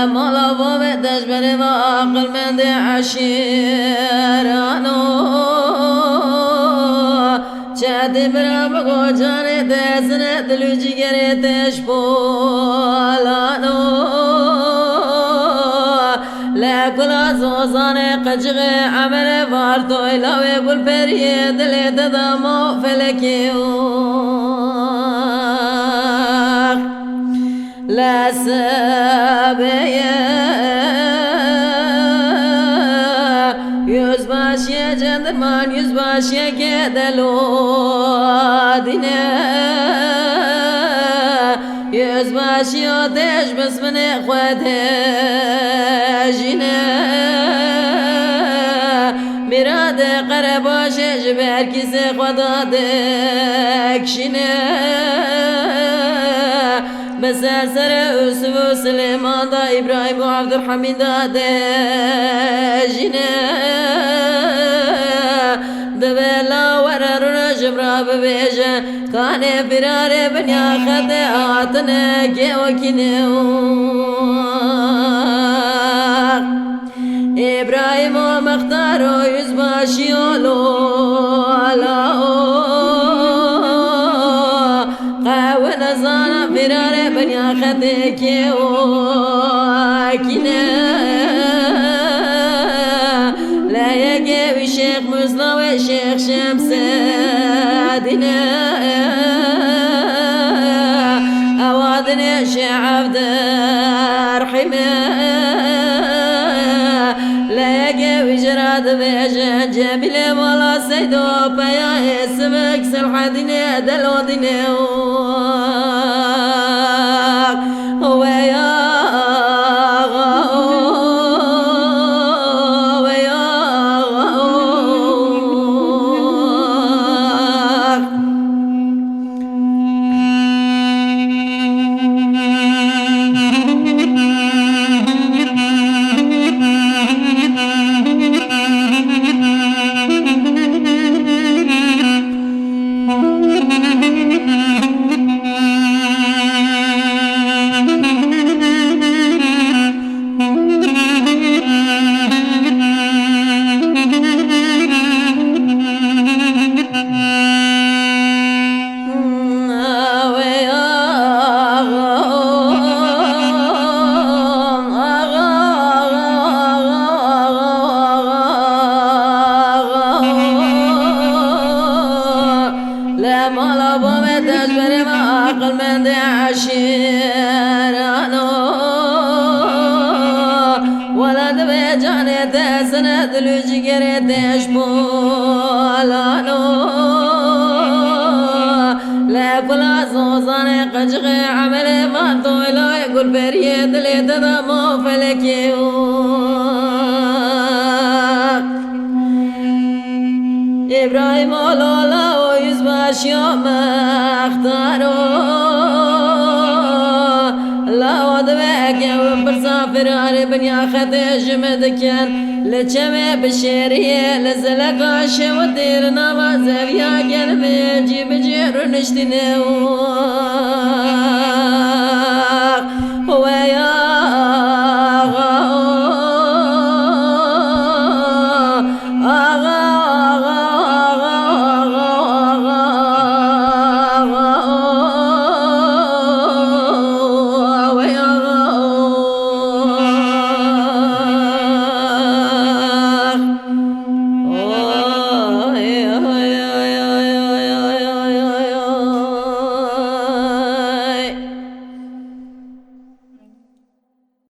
مالا بابتش بری و عقل من دی عشیرانو چهدی برا بگو جانی تسنه دلو جگری تش پولانو لكل زوزان قجغ عمل فارتو إلاوي قل بريه دلي تدامو فلكيوخ لا سابيه يزباشي جندرمان يزباشي كدلو دينه يزباشي وتش بس من اخوته جينه مراد قرباش جبر كيس خدادك شينه بس سر يوسف وسليمان دا ابراهيم وعبد الحميد دا جينه دبلا ورر جبرا ببيجه كان فرار بنيا خطئاتنا كي وكنه إبراهيم ومختار يزباشي ولو قاونا زانا فرار بنيا خطئك وكنه لا يجي الشيخ مسلم والشيخ شمس دينا أوادني الشيخ عبد الرحيم لا يجي وجراد بيجان جميل ولا سيدو بيا اسمك سلحة دينا دلو دينا ويا مالا بابتش بری و عقل من دی عشیرانو ولد به جانی تسنه دلو جگری تش پولانو لكل زوزان قجغ عمل فانتو إلوي قل بريه دلي تدامو فلكيوخ إبراهيم ولولا ويزباش يوم اختارو لا ودبك يوم برسافر على بنيا خدش مدكن لجمع بشيريه لزلقاش وديرنا وزاويا قلبي جيب جير نشتنو